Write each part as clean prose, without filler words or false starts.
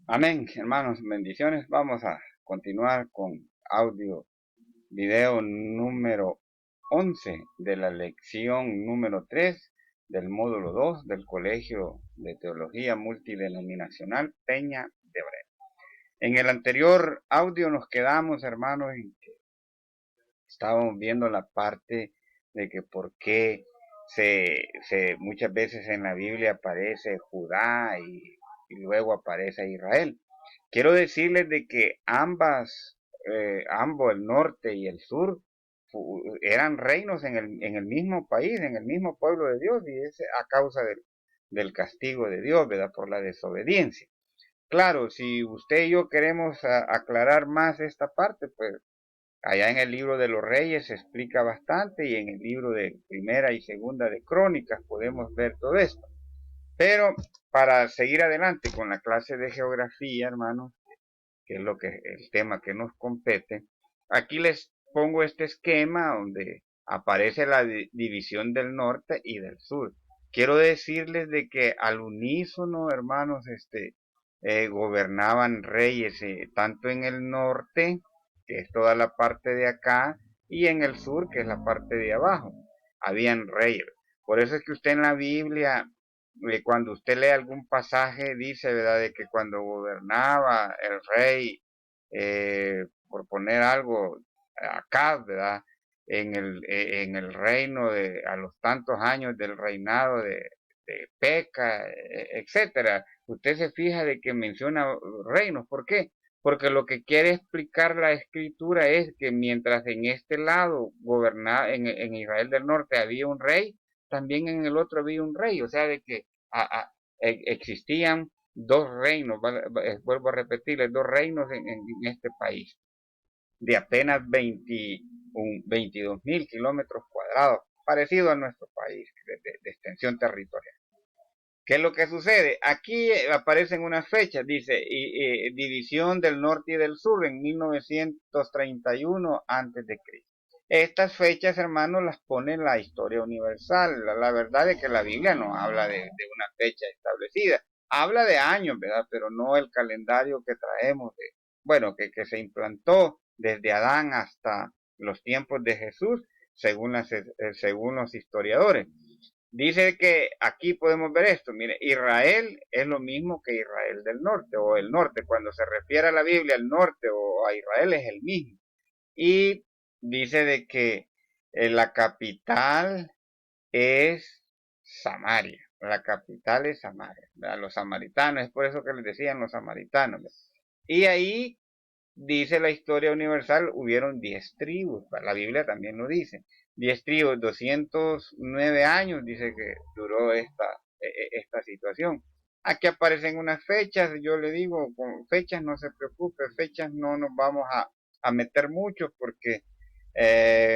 Amén, hermanos, bendiciones. Vamos a continuar con audio, video número 11 de la lección número 3 del módulo 2 del Colegio de Teología Multidenominacional Peña de Breno. En el anterior audio nos quedamos, hermanos, en que estábamos viendo la parte de que por qué muchas veces en la Biblia aparece Judá y luego aparece Israel. Quiero decirles de que ambos, el norte y el sur, eran reinos en el mismo país, en el mismo pueblo de Dios, y es a causa del castigo de Dios, ¿verdad? Por la desobediencia. Claro, si usted y yo queremos aclarar más esta parte, pues allá en el libro de los Reyes se explica bastante, y en el libro de Primera y Segunda de Crónicas podemos ver todo esto. Pero para seguir adelante con la clase de geografía, hermanos, que es el tema que nos compete, aquí les pongo este esquema donde aparece la división del norte y del sur. Quiero decirles de que al unísono, hermanos, gobernaban reyes, tanto en el norte, que es toda la parte de acá, y en el sur, que es la parte de abajo. Habían reyes. Por eso es que usted en la Biblia, cuando usted lee algún pasaje, dice, ¿verdad?, de que cuando gobernaba el rey, por poner algo, acá, ¿verdad?, en el reino a los tantos años del reinado de Peca, etcétera. Usted se fija de que menciona reinos. ¿Por qué? Porque lo que quiere explicar la escritura es que mientras en este lado gobernaba, en Israel del norte había un rey, también en el otro había un rey. O sea, de que existían dos reinos, vuelvo a repetirles, dos reinos en este país, de apenas 22.000 kilómetros cuadrados, parecido a nuestro país, de extensión territorial. ¿Qué es lo que sucede? Aquí aparecen unas fechas, dice, división del norte y del sur en 1931 antes de Cristo. Estas fechas, hermanos, las pone la historia universal. La verdad es que la Biblia no habla de una fecha establecida. Habla de años, ¿verdad? Pero no el calendario que traemos, bueno, que se implantó desde Adán hasta los tiempos de Jesús, según los historiadores. Dice que aquí podemos ver esto. Mire, Israel es lo mismo que Israel del norte, o el norte. Cuando se refiere a la Biblia, al norte o a Israel es el mismo. Y dice de que la capital es Samaria. La capital es Samaria, ¿verdad? Los samaritanos, es por eso que les decían los samaritanos, ¿verdad? Y ahí dice la historia universal, hubieron 10 tribus, la Biblia también lo dice. 10 tribus, 209 años, dice que duró esta situación. Aquí aparecen unas fechas, yo le digo, con fechas no se preocupe, fechas no nos vamos a meter mucho porque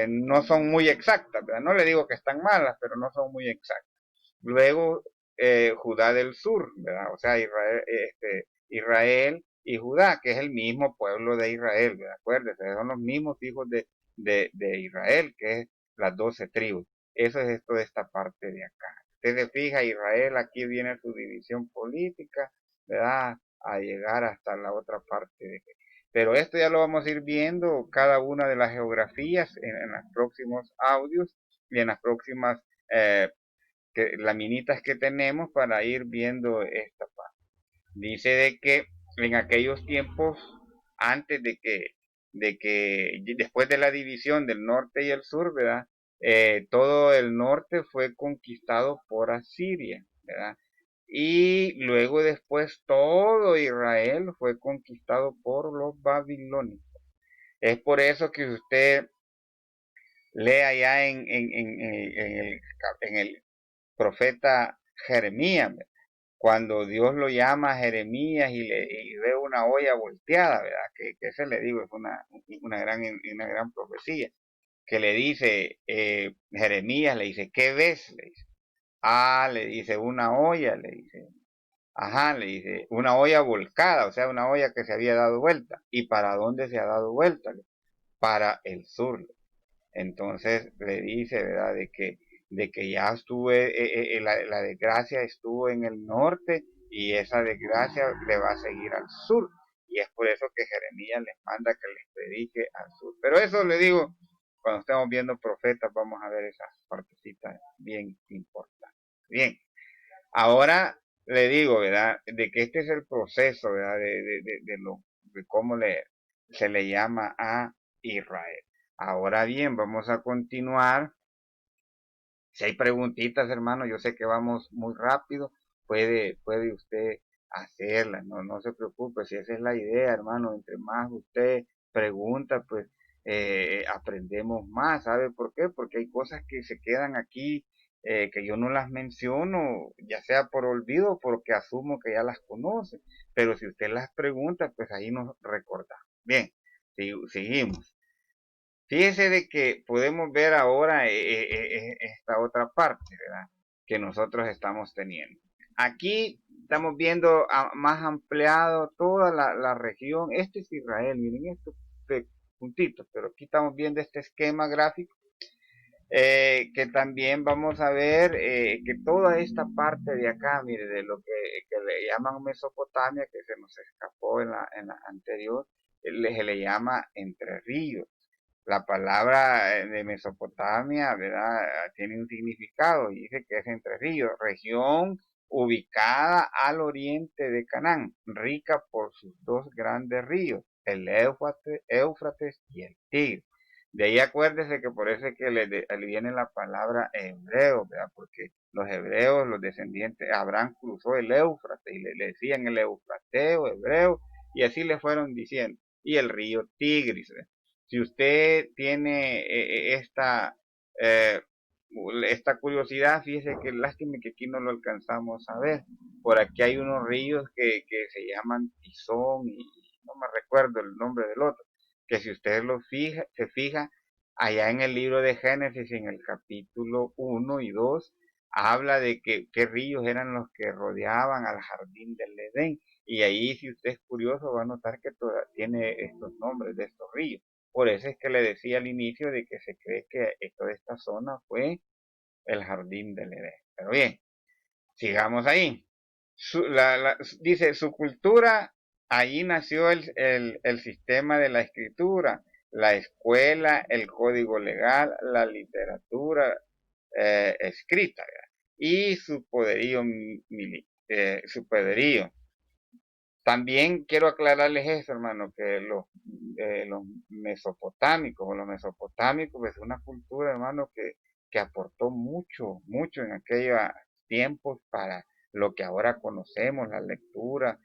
no son muy exactas, ¿verdad? No le digo que están malas, pero no son muy exactas. Luego, Judá del sur, ¿verdad? O sea, Israel y Judá, que es el mismo pueblo de Israel, ¿de acuerdo? Son los mismos hijos de Israel, que es las 12 tribus. Eso es esto de esta parte de acá. Usted se fija, Israel, aquí viene su división política, ¿verdad? A llegar hasta la otra parte pero esto ya lo vamos a ir viendo cada una de las geografías en los próximos audios y en las próximas laminitas que tenemos para ir viendo esta parte. Dice de que en aquellos tiempos, antes después de la división del norte y el sur, ¿verdad? Todo el norte fue conquistado por Asiria, ¿verdad? Y luego después todo Israel fue conquistado por los babilonios. Es por eso que usted lee allá en el profeta Jeremías, cuando Dios lo llama a Jeremías y ve una olla volteada, ¿verdad? Que ese le digo, es una gran profecía, que le dice, Jeremías le dice, ¿qué ves? Le dice, le dice, una olla, le dice, ajá, le dice, una olla volcada, o sea, una olla que se había dado vuelta. ¿Y para dónde se ha dado vuelta? Para el sur. Entonces le dice, ¿verdad?, de que ya estuvo, la desgracia estuvo en el norte y esa desgracia le va a seguir al sur. Y es por eso que Jeremías les manda que les predique al sur. Pero eso le digo, cuando estemos viendo profetas, vamos a ver esas partecitas bien importantes. Bien, ahora le digo, ¿verdad? De que este es el proceso, ¿verdad? De cómo se le llama a Israel. Ahora bien, vamos a continuar. Si hay preguntitas, hermano, yo sé que vamos muy rápido, puede usted hacerlas, no se preocupe, si esa es la idea, hermano, entre más usted pregunta, pues aprendemos más, ¿sabe por qué? Porque hay cosas que se quedan aquí que yo no las menciono, ya sea por olvido o porque asumo que ya las conoce, pero si usted las pregunta, pues ahí nos recordamos. Bien, seguimos. Fíjese de que podemos ver ahora esta otra parte, ¿verdad? Que nosotros estamos teniendo. Aquí estamos viendo más ampliado toda la región. Este es Israel, miren estos puntitos, pero aquí estamos viendo este esquema gráfico que también vamos a ver que toda esta parte de acá, mire, de lo que le llaman Mesopotamia, que se nos escapó en la anterior, se le llama Entre Ríos. La palabra de Mesopotamia, ¿verdad? Tiene un significado y dice que es Entre Ríos, región ubicada al oriente de Canaán, rica por sus dos grandes ríos, el Éufrates y el Tigre. De ahí acuérdese que por eso es que le viene la palabra hebreo, ¿verdad? Porque los hebreos, los descendientes, Abraham cruzó el Éufrates y le decían el eufrateo, hebreo, y así le fueron diciendo. Y el río Tigris, ¿verdad? Si usted tiene eh, esta curiosidad, fíjese que lástima que aquí no lo alcanzamos a ver. Por aquí hay unos ríos que se llaman Tizón y no me recuerdo el nombre del otro, que si usted se fija, allá en el libro de Génesis, en el capítulo 1 y 2 habla de qué ríos eran los que rodeaban al jardín del Edén. Y ahí, si usted es curioso, va a notar que tiene estos nombres de estos ríos. Por eso es que le decía al inicio de que se cree que toda esta zona fue el jardín del Edén. Pero bien, sigamos ahí. Dice, su cultura, allí nació el sistema de la escritura, la escuela, el código legal, la literatura escrita, ¿verdad? Y su poderío, su poderío. También quiero aclararles eso, hermano, que los mesopotámicos o los mesopotámicos es una cultura, hermano, que aportó mucho, mucho en aquellos tiempos para lo que ahora conocemos, la lectura,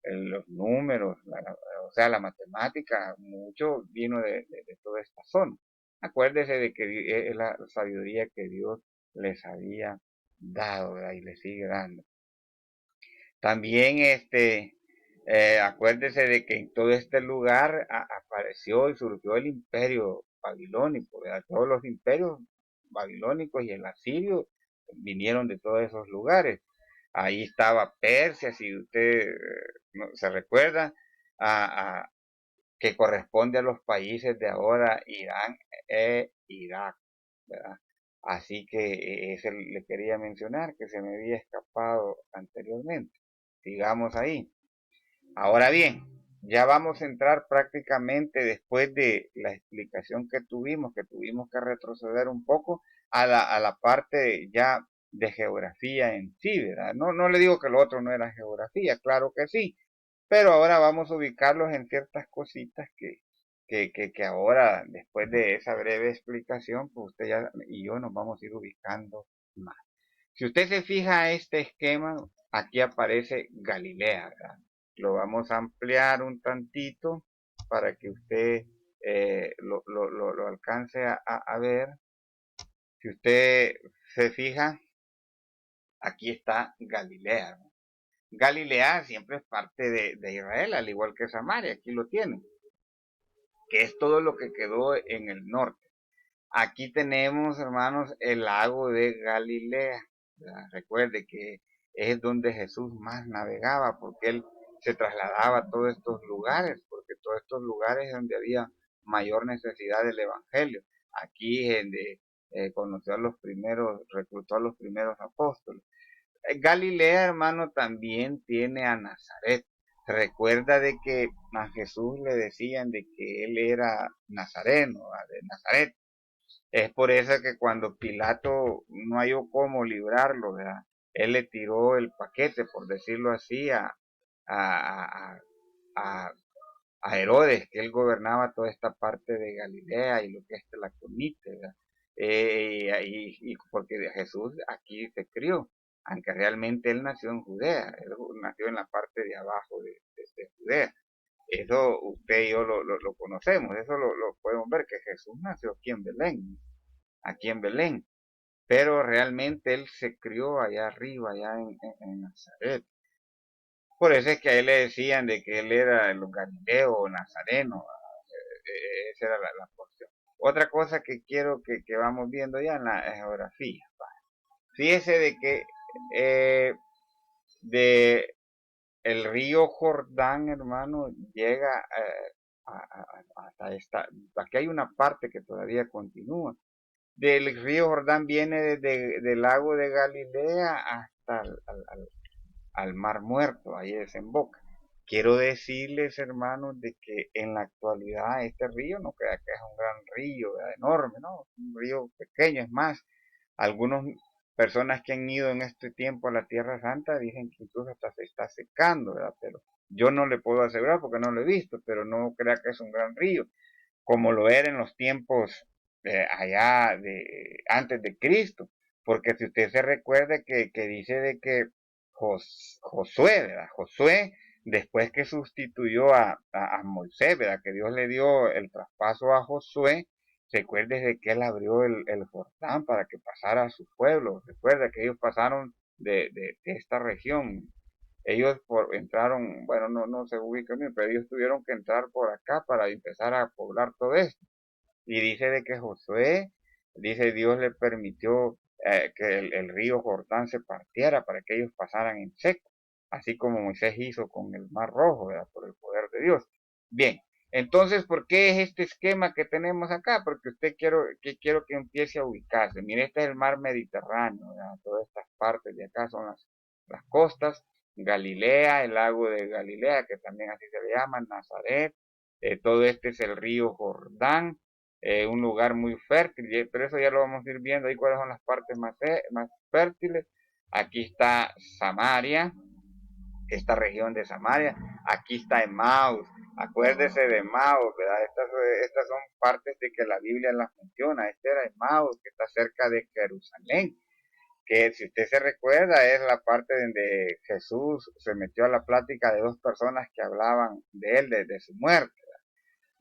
los números, o sea, la matemática, mucho vino de toda esta zona. Acuérdese de que es la sabiduría que Dios les había dado, ¿verdad? Y les sigue dando. También acuérdese de que en todo este lugar apareció y surgió el imperio babilónico, ¿verdad? Todos los imperios babilónicos y el asirio vinieron de todos esos lugares. Ahí estaba Persia, si usted se recuerda, a, que corresponde a los países de ahora Irán e Irak, ¿verdad? Así que eso le quería mencionar, que se me había escapado anteriormente. Sigamos ahí. Ahora bien, ya vamos a entrar prácticamente después de la explicación que tuvimos que retroceder un poco a la parte ya de geografía en sí, ¿verdad? No le digo que lo otro no era geografía, claro que sí, pero ahora vamos a ubicarlos en ciertas cositas que ahora, después de esa breve explicación, pues usted ya y yo nos vamos a ir ubicando más. Si usted se fija a este esquema, aquí aparece Galilea, ¿verdad? Lo vamos a ampliar un tantito para que usted lo alcance a ver. Si usted se fija, aquí está Galilea, ¿no? Galilea siempre es parte de Israel, al igual que Samaria, aquí lo tienen, que es todo lo que quedó en el norte. Aquí tenemos, hermanos, el lago de Galilea. ¿Verdad? Recuerde que es donde Jesús más navegaba, porque él se trasladaba a todos estos lugares, porque todos estos lugares es donde había mayor necesidad del evangelio. Aquí es donde conoció a los primeros, reclutó a los primeros apóstoles. Galilea, hermano, también tiene a Nazaret. Se recuerda de que a Jesús le decían de que él era nazareno, de Nazaret. Es por eso que cuando Pilato no halló cómo librarlo, ¿verdad? Él le tiró el paquete, por decirlo así, a, a, a Herodes, que él gobernaba toda esta parte de Galilea y lo que es la Conite, ¿verdad? Y porque Jesús aquí se crió, aunque realmente él nació en Judea, él nació en la parte de abajo de Judea. Eso usted y yo lo conocemos, eso lo podemos ver, que Jesús nació aquí en Belén, pero realmente él se crió allá arriba, allá en Nazaret. Por eso es que a él le decían de que él era el Galileo o Nazareno, esa era la porción. Otra cosa que quiero que vamos viendo ya en la geografía. Fíjese de que de el río Jordán, hermano, llega hasta esta. Aquí hay una parte que todavía continúa. Del río Jordán viene desde del lago de Galilea hasta al Mar Muerto, ahí desemboca. Quiero decirles, hermanos, de que en la actualidad este río no crea que es un gran río, ¿verdad? Enorme, ¿no? Un río pequeño, es más, algunas personas que han ido en este tiempo a la Tierra Santa dicen que incluso hasta se está secando, ¿verdad? Pero yo no le puedo asegurar porque no lo he visto, pero no crea que es un gran río, como lo era en los tiempos allá de antes de Cristo, porque si usted se recuerda que dice de que Josué, ¿verdad? Josué, después que sustituyó a Moisés, ¿verdad? Que Dios le dio el traspaso a Josué, recuerde de que él abrió el Jordán para que pasara a su pueblo. Recuerda que ellos pasaron de esta región. Ellos entraron, bueno, no se ubican bien, pero ellos tuvieron que entrar por acá para empezar a poblar todo esto. Y dice de que Josué, dice Dios le permitió que el río Jordán se partiera para que ellos pasaran en seco, así como Moisés hizo con el Mar Rojo, ¿verdad? Por el poder de Dios. Bien, entonces, ¿por qué es este esquema que tenemos acá? Porque quiero que empiece a ubicarse. Mire, este es el mar Mediterráneo, ¿verdad? Todas estas partes de acá son las costas, Galilea, el lago de Galilea, que también así se le llama, Nazaret, todo este es el río Jordán, un lugar muy fértil, pero eso ya lo vamos a ir viendo ahí cuáles son las partes más fértiles. Aquí está Samaria, esta región de Samaria, aquí está Emmaus, acuérdese de Emmaus, ¿verdad? Estas son partes de que la Biblia las menciona, este era Emmaus, que está cerca de Jerusalén, que si usted se recuerda es la parte donde Jesús se metió a la plática de dos personas que hablaban de él, de su muerte.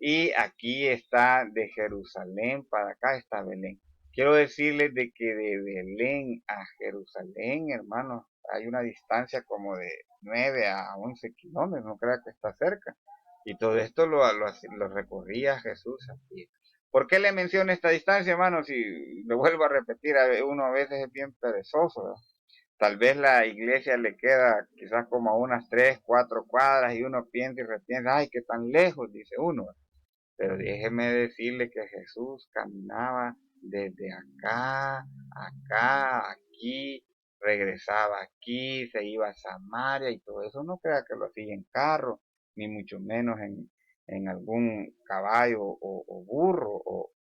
Y aquí está de Jerusalén para acá está Belén. Quiero decirles de que de Belén a Jerusalén, hermanos, hay una distancia como de 9 a 11 kilómetros, no crea que está cerca. Y todo esto lo recorría Jesús a pie. ¿Por qué le menciono esta distancia, hermanos? Si lo vuelvo a repetir, uno a veces es bien perezoso, ¿verdad? Tal vez la iglesia le queda quizás como a unas 3, 4 cuadras y uno piensa y repiensa, ay, qué tan lejos, dice uno. Pero déjeme decirle que Jesús caminaba desde acá, acá, aquí, regresaba aquí, se iba a Samaria y todo eso. No crea que lo hacía en carro, ni mucho menos en algún caballo o burro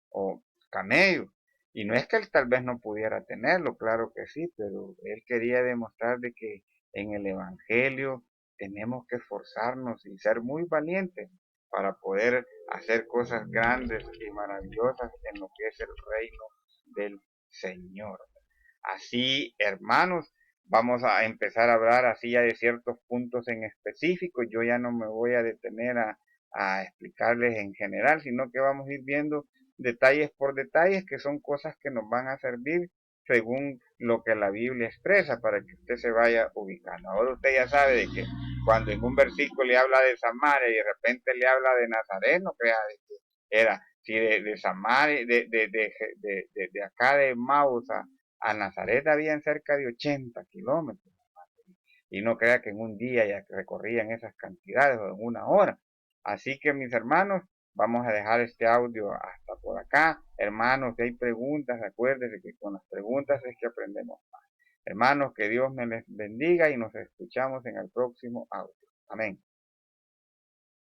o camello. Y no es que él tal vez no pudiera tenerlo, claro que sí, pero él quería demostrar de que en el Evangelio tenemos que esforzarnos y ser muy valientes para poder hacer cosas grandes y maravillosas en lo que es el reino del Señor. Así, hermanos, vamos a empezar a hablar así ya de ciertos puntos en específico. Yo ya no me voy a detener a explicarles en general, sino que vamos a ir viendo detalles por detalles que son cosas que nos van a servir según lo que la Biblia expresa para que usted se vaya ubicando. Ahora usted ya sabe de que cuando en un versículo le habla de Samaria y de repente le habla de Nazaret, no crea de que era, si de Samaria, de acá de Maús a Nazaret habían cerca de 80 kilómetros. Y no crea que en un día ya recorrían esas cantidades o en una hora. Así que mis hermanos, vamos a dejar este audio hasta por acá. Hermanos, si hay preguntas, acuérdense que con las preguntas es que aprendemos más. Hermanos, que Dios me les bendiga y nos escuchamos en el próximo audio. Amén.